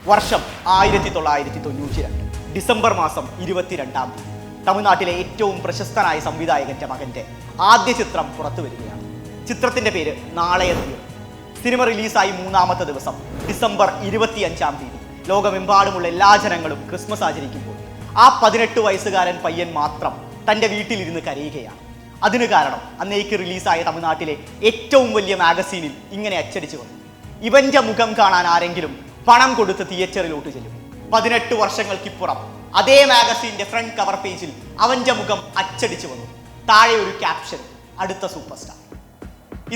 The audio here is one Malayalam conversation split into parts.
വർഷം 1992 ഡിസംബർ മാസം 22-ാം തീയതി തമിഴ്നാട്ടിലെ ഏറ്റവും പ്രശസ്തനായ സംവിധായകന്റെ മകന്റെ ആദ്യ ചിത്രം പുറത്തു വരികയാണ്. ചിത്രത്തിന്റെ പേര് നാളെ തീരും. സിനിമ റിലീസായി 3-ാമത്തെ ദിവസം ഡിസംബർ 25-ാം തീയതി ലോകമെമ്പാടുമുള്ള എല്ലാ ജനങ്ങളും ക്രിസ്മസ് ആചരിക്കുമ്പോൾ ആ 18 വയസ്സുകാരൻ പയ്യൻ മാത്രം തൻ്റെ വീട്ടിലിരുന്ന് കരയുകയാണ്. അതിന് കാരണം അന്നേക്ക് റിലീസായ തമിഴ്നാട്ടിലെ ഏറ്റവും വലിയ മാഗസീനിൽ ഇങ്ങനെ അച്ചടിച്ചു വന്നു: ഇവന്റെ മുഖം കാണാൻ ആരെങ്കിലും പണം കൊടുത്ത് തിയേറ്ററിലോട്ട് ചെല്ലും. 18 വർഷങ്ങൾക്കിപ്പുറം അതേ മാഗസീന്റെ ഫ്രണ്ട് കവർ പേജിൽ അവന്റെ മുഖം അച്ചടിച്ചു വന്നു. താഴെ ഒരു ക്യാപ്ഷൻ: അടുത്ത സൂപ്പർ സ്റ്റാർ.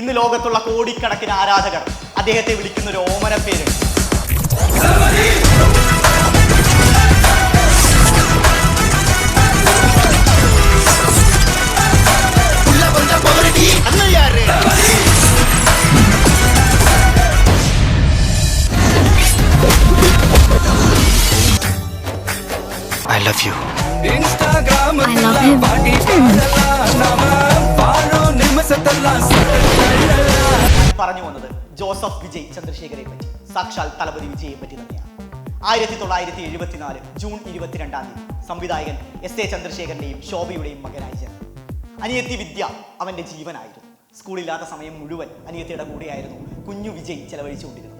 ഇന്ന് ലോകത്തുള്ള കോടിക്കണക്കിന് ആരാധകർ അദ്ദേഹത്തെ വിളിക്കുന്ന ഒരു ഓമന പേരുണ്ട്. I love you. I love him. പറഞ്ഞു വന്നത് ജോസഫ് വിജയ് ചന്ദ്രശേഖരെ പറ്റി, സാക്ഷാൽ തലപതി വിജയെ പറ്റി തന്നെയാണ്. 1974 ജൂൺ 22-ാം തീയതി സംവിധായകൻ എസ്.എ. ചന്ദ്രശേഖരന്റെയും ശോഭയുടെയും മകനായി ജനിച്ചു. അനിയത്തി വിദ്യ അവന്റെ ജീവനായിരുന്നു. സ്കൂളില്ലാത്ത സമയം മുഴുവൻ അനിയത്തിയുടെ കൂടെയായിരുന്നു കുഞ്ഞു വിജയ് ചെലവഴിച്ചുകൊണ്ടിരുന്നത്.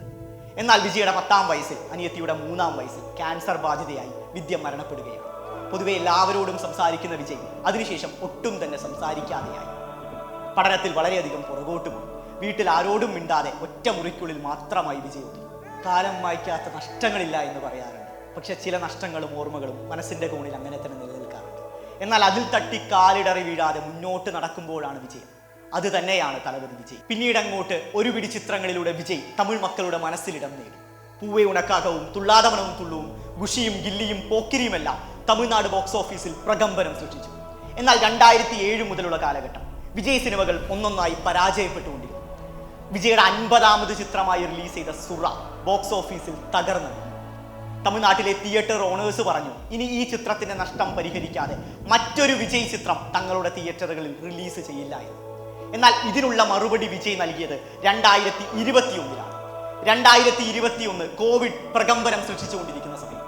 എന്നാൽ വിജയുടെ 10-ാം വയസ്സിൽ അനിയത്തിയുടെ 3-ാം വയസ്സിൽ ക്യാൻസർ ബാധിതയായി വിദ്യ മരണപ്പെടുകയാണ്. പൊതുവെ എല്ലാവരോടും സംസാരിക്കുന്ന വിജയ് അതിനുശേഷം ഒട്ടും തന്നെ സംസാരിക്കാതെയായി. പഠനത്തിൽ വളരെയധികം പുറകോട്ട് പോയി. വീട്ടിൽ ആരോടും മിണ്ടാതെ ഒറ്റ മുറിക്കുള്ളിൽ മാത്രമായി വിജയ് ഒതുങ്ങി. കാലം വായിക്കാത്ത നഷ്ടങ്ങളില്ല എന്ന് പറയാറുണ്ട്. പക്ഷെ ചില നഷ്ടങ്ങളും ഓർമ്മകളും മനസ്സിന്റെ കോണിൽ അങ്ങനെ തന്നെ നിലനിൽക്കാറുണ്ട്. എന്നാൽ അതിൽ തട്ടി കാലിടറി വീഴാതെ മുന്നോട്ട് നടക്കുമ്പോഴാണ് വിജയം. അത് തന്നെയാണ് തലപതി വിജയ്. പിന്നീട് അങ്ങോട്ട് ഒരു പിടി ചിത്രങ്ങളിലൂടെ വിജയ് തമിഴ് മക്കളുടെ മനസ്സിലിടം നേടി. പൂവേ ഉണക്കാകവും, തുള്ളാതവണവും തുള്ളുവും, ഗുഷിയും ഗില്ലിയും പോക്കിരിയുമെല്ലാം തമിഴ്നാട് ബോക്സ് ഓഫീസിൽ പ്രകമ്പനം സൃഷ്ടിച്ചു. എന്നാൽ 2007 മുതലുള്ള കാലഘട്ടം വിജയ് സിനിമകൾ ഒന്നൊന്നായി പരാജയപ്പെട്ടുകൊണ്ടിരുന്നു. വിജയുടെ 50-ാമത് ചിത്രമായി റിലീസ് ചെയ്ത സുറ ബോക്സ് ഓഫീസിൽ തകർന്നു. തമിഴ്നാട്ടിലെ തിയേറ്റർ ഓണേഴ്സ് പറഞ്ഞു, ഇനി ഈ ചിത്രത്തിന്റെ നഷ്ടം പരിഹരിക്കാതെ മറ്റൊരു വിജയ് ചിത്രം തങ്ങളുടെ തിയേറ്ററുകളിൽ റിലീസ് ചെയ്യില്ല എന്ന്. എന്നാൽ ഇതിനുള്ള മറുപടി വിജയ് നൽകിയത് 2021-ലാണ്. 2021 കോവിഡ് പ്രകമ്പനം സൃഷ്ടിച്ചുകൊണ്ടിരിക്കുന്ന സമയം,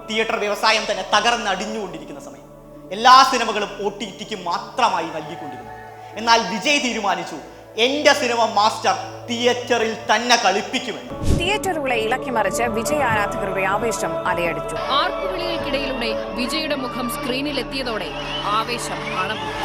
തിയേറ്റർ വ്യവസായം തന്നെ തകർന്നടിഞ്ഞുകൊണ്ടിരിക്കുന്ന സമയം, എല്ലാ സിനിമകളും OTTക്ക് മാത്രമായി നൽകിക്കൊണ്ടിരുന്നു. എന്നാൽ വിജയ് തീരുമാനിച്ചു, എന്റെ സിനിമ മാസ്റ്റർ തിയേറ്ററിൽ തന്നെ കളിപ്പിക്കുമെന്ന്. തിയേറ്ററുകളെ ഇളക്കിമറിച്ച് വിജയ് ആരാധകരുടെ ആവേശം അലയടിച്ചു. ആർപ്പുവിളികൾക്കിടയിലൂടെ വിജയുടെ മുഖം സ്ക്രീനിൽ എത്തിയതോടെ ആവേശം അണപൊട്ടി.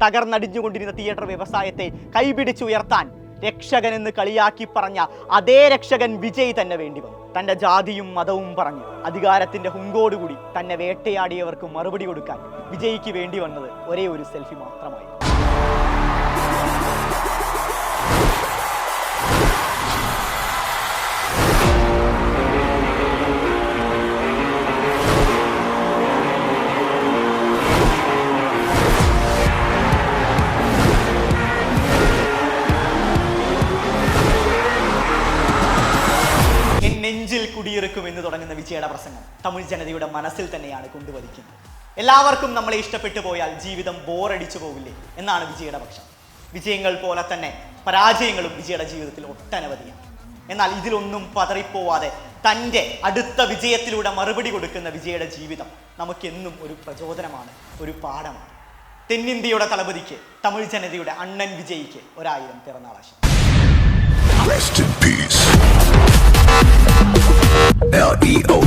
തകർന്നടിഞ്ഞുകൊണ്ടിരുന്ന തിയേറ്റർ വ്യവസായത്തെ കൈപിടിച്ചുയർത്താൻ രക്ഷകൻ എന്ന് കളിയാക്കി പറഞ്ഞ അതേ രക്ഷകൻ വിജയ് തന്നെ വേണ്ടി വന്നു. തന്റെ ജാതിയും മതവും പറഞ്ഞ് അധികാരത്തിന്റെ ഹുങ്കോടുകൂടി തന്നെ വേട്ടയാടിയവർക്ക് മറുപടി കൊടുക്കാൻ വിജയ്ക്ക് വേണ്ടി വന്നത് ഒരേ ഒരു സെൽഫി മാത്രമായി. നെഞ്ചിൽ കുടിയിറക്കും എന്ന് തുടങ്ങുന്ന വിജയുടെ പ്രസംഗം തമിഴ് ജനതയുടെ മനസ്സിൽ തന്നെയാണ് കൊണ്ടുവരിക്കുന്നത്. എല്ലാവർക്കും നമ്മളെ ഇഷ്ടപ്പെട്ടു പോയാൽ ജീവിതം ബോറടിച്ചു പോകില്ലേ എന്നാണ് വിജയുടെ പക്ഷം. വിജയങ്ങൾ പോലെ തന്നെ പരാജയങ്ങളും വിജയുടെ ജീവിതത്തിൽ ഒട്ടനവധിയാണ്. എന്നാൽ ഇതിലൊന്നും പതറിപ്പോവാതെ തൻ്റെ അടുത്ത വിജയത്തിലൂടെ മറുപടി കൊടുക്കുന്ന വിജയുടെ ജീവിതം നമുക്കെന്നും ഒരു പ്രചോദനമാണ്, ഒരു പാഠമാണ്. തെന്നിന്ത്യയുടെ തലപതിക്ക്, തമിഴ് ജനതയുടെ അണ്ണൻ വിജയ്ക്ക് 1000 പിറന്നാളാശം. Rest in peace. LEO